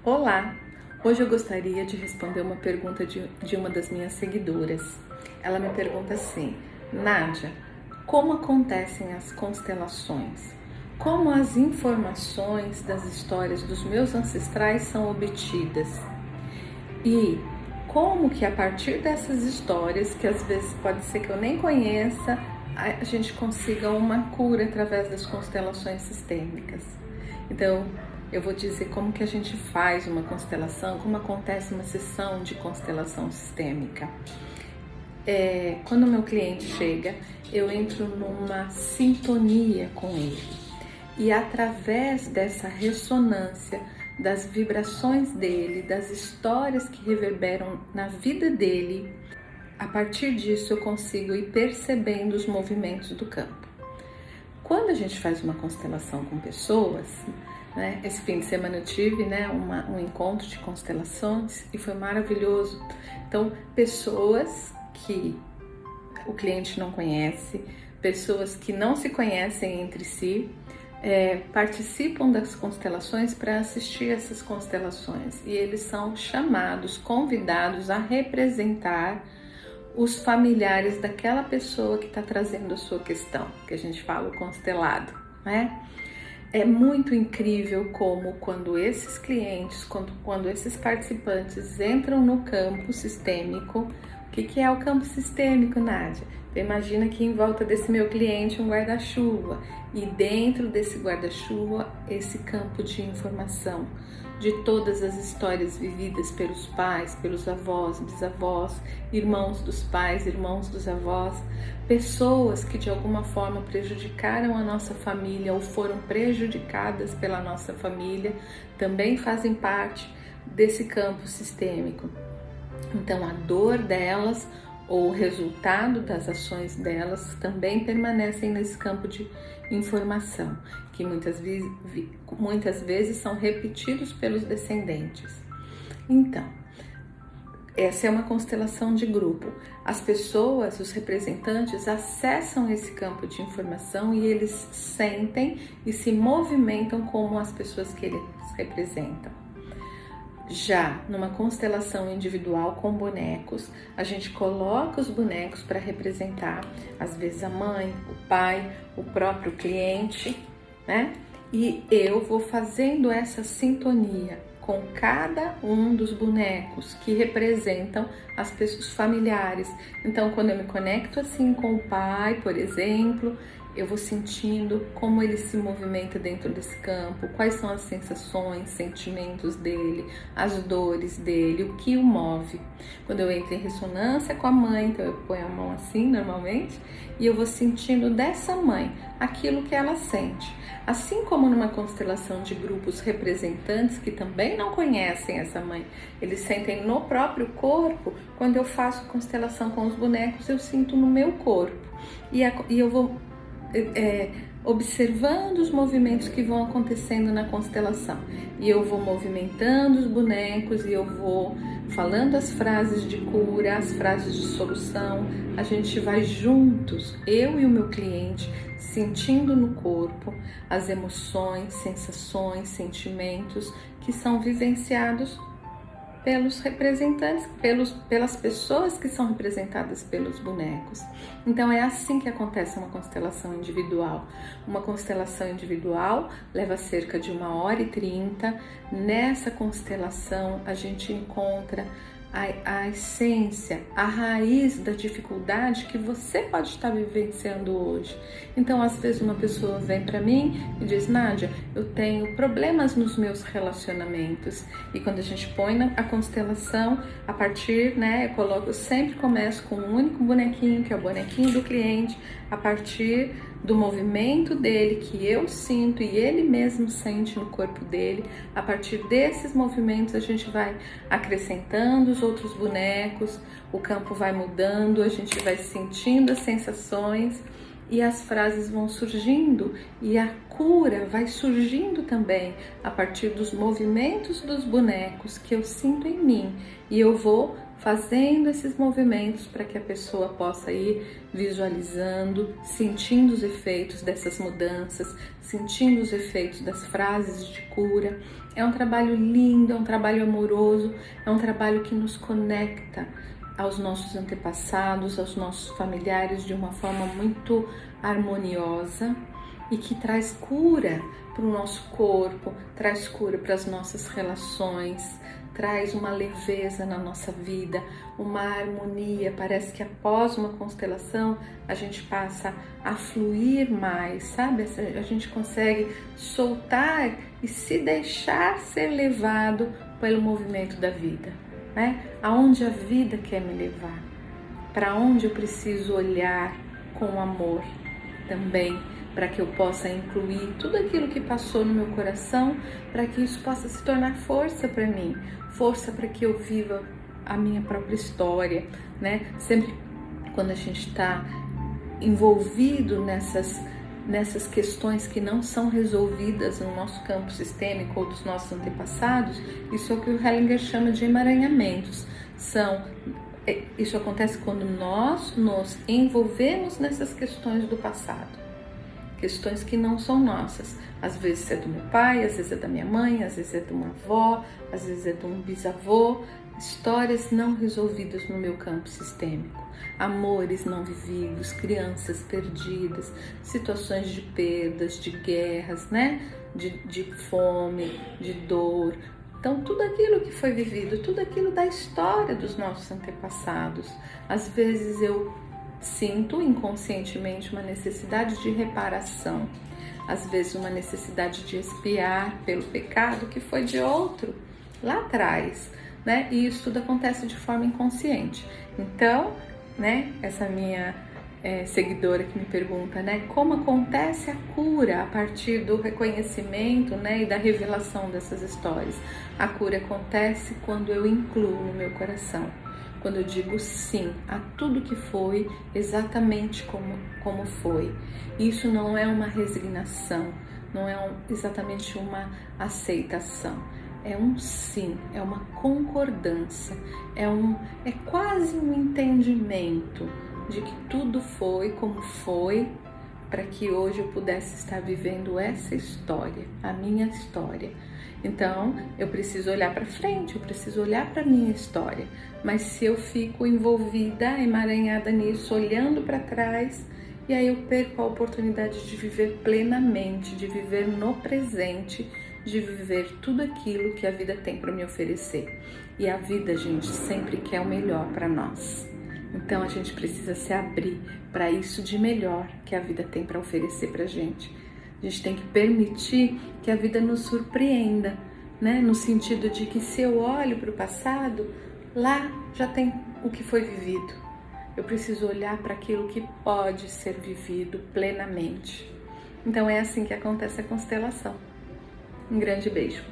Olá! Hoje eu gostaria de responder uma pergunta de uma das minhas seguidoras. Ela me pergunta assim: Nádia, como acontecem as constelações? Como as informações das histórias dos meus ancestrais são obtidas? E como que a partir dessas histórias, que às vezes pode ser que eu nem conheça, a gente consiga uma cura através das constelações sistêmicas? Então, eu vou dizer como que a gente faz uma constelação, como acontece uma sessão de constelação sistêmica. Quando o meu cliente chega, eu entro numa sintonia com ele. E através dessa ressonância, das vibrações dele, das histórias que reverberam na vida dele, a partir disso eu consigo ir percebendo os movimentos do campo. Quando a gente faz uma constelação com pessoas, né, esse fim de semana eu tive um encontro de constelações e foi maravilhoso. Então, pessoas que o cliente não conhece, pessoas que não se conhecem entre si, participam das constelações para assistir essas constelações, e eles são chamados, convidados a representar os familiares daquela pessoa que está trazendo a sua questão, que a gente fala o constelado, né? É muito incrível como quando esses clientes, quando esses participantes entram no campo sistêmico. O que é o campo sistêmico, Nádia? Imagina que em volta desse meu cliente um guarda-chuva, e dentro desse guarda-chuva esse campo de informação de todas as histórias vividas pelos pais, pelos avós, bisavós, irmãos dos pais, irmãos dos avós, pessoas que de alguma forma prejudicaram a nossa família ou foram prejudicadas pela nossa família, também fazem parte desse campo sistêmico. Então, a dor delas ou o resultado das ações delas também permanecem nesse campo de informação, que muitas vezes são repetidos pelos descendentes. Então, essa é uma constelação de grupo. As pessoas, os representantes, acessam esse campo de informação e eles sentem e se movimentam como as pessoas que eles representam. Já numa constelação individual com bonecos, a gente coloca os bonecos para representar, às vezes, a mãe, o pai, o próprio cliente, né? E eu vou fazendo essa sintonia com cada um dos bonecos que representam as pessoas familiares. Então, quando eu me conecto assim com o pai, por exemplo, eu vou sentindo como ele se movimenta dentro desse campo, quais são as sensações, sentimentos dele, as dores dele, o que o move. Quando eu entro em ressonância com a mãe, então eu ponho a mão assim normalmente, e eu vou sentindo dessa mãe aquilo que ela sente. Assim como numa constelação de grupos representantes que também não conhecem essa mãe, eles sentem no próprio corpo. Quando eu faço constelação com os bonecos, eu sinto no meu corpo. E eu vou observando os movimentos que vão acontecendo na constelação, e eu vou movimentando os bonecos, e eu vou falando as frases de cura, as frases de solução. A gente vai juntos, eu e o meu cliente, sentindo no corpo as emoções, sensações, sentimentos que são vivenciados pelos representantes, pelas pessoas que são representadas pelos bonecos. Então é assim que acontece uma constelação individual. Uma constelação individual leva cerca de 1h30. Nessa constelação a gente encontra a essência, a raiz da dificuldade que você pode estar vivenciando hoje. Então, às vezes uma pessoa vem para mim e diz: Nádia, eu tenho problemas nos meus relacionamentos. E quando a gente põe a constelação, a partir, eu sempre começo com um único bonequinho, que é o bonequinho do cliente, a partir do movimento dele que eu sinto e ele mesmo sente no corpo dele. A partir desses movimentos a gente vai acrescentando os outros bonecos, o campo vai mudando, a gente vai sentindo as sensações, e as frases vão surgindo e a cura vai surgindo também a partir dos movimentos dos bonecos que eu sinto em mim, e eu vou fazendo esses movimentos para que a pessoa possa ir visualizando, sentindo os efeitos dessas mudanças, sentindo os efeitos das frases de cura. É um trabalho lindo, é um trabalho amoroso, é um trabalho que nos conecta aos nossos antepassados, aos nossos familiares de uma forma muito harmoniosa e que traz cura para o nosso corpo, traz cura para as nossas relações, traz uma leveza na nossa vida, uma harmonia. Parece que após uma constelação a gente passa a fluir mais, sabe? A gente consegue soltar e se deixar ser levado pelo movimento da vida, né? Aonde a vida quer me levar, para onde eu preciso olhar com amor também, para que eu possa incluir tudo aquilo que passou no meu coração, para que isso possa se tornar força para mim, força para que eu viva a minha própria história, né? Sempre quando a gente está envolvido nessas questões que não são resolvidas no nosso campo sistêmico ou dos nossos antepassados, isso é o que o Hellinger chama de emaranhamentos. Isso acontece quando nós nos envolvemos nessas questões do passado. Questões que não são nossas. Às vezes é do meu pai, às vezes é da minha mãe, às vezes é de uma avó, às vezes é de um bisavô. Histórias não resolvidas no meu campo sistêmico. Amores não vividos, crianças perdidas, situações de perdas, de guerras, né? De fome, de dor. Então, tudo aquilo que foi vivido, tudo aquilo da história dos nossos antepassados. Às vezes eu sinto inconscientemente uma necessidade de reparação, às vezes uma necessidade de expiar pelo pecado que foi de outro lá atrás, né? E isso tudo acontece de forma inconsciente. Então, né, essa minha seguidora que me pergunta, né, como acontece a cura a partir do reconhecimento, né, e da revelação dessas histórias. A cura acontece quando eu incluo no meu coração, quando eu digo sim a tudo que foi, exatamente como foi. Isso não é uma resignação, não é exatamente uma aceitação. É um sim, é uma concordância, é quase um entendimento de que tudo foi como foi, para que hoje eu pudesse estar vivendo essa história, a minha história. Então, eu preciso olhar para frente, eu preciso olhar para a minha história. Mas se eu fico envolvida, emaranhada nisso, olhando para trás, e aí eu perco a oportunidade de viver plenamente, de viver no presente, de viver tudo aquilo que a vida tem para me oferecer. E a vida, gente, sempre quer o melhor para nós. Então, a gente precisa se abrir para isso de melhor que a vida tem para oferecer para a gente. A gente tem que permitir que a vida nos surpreenda, né? No sentido de que se eu olho para o passado, lá já tem o que foi vivido. Eu preciso olhar para aquilo que pode ser vivido plenamente. Então é assim que acontece a constelação. Um grande beijo.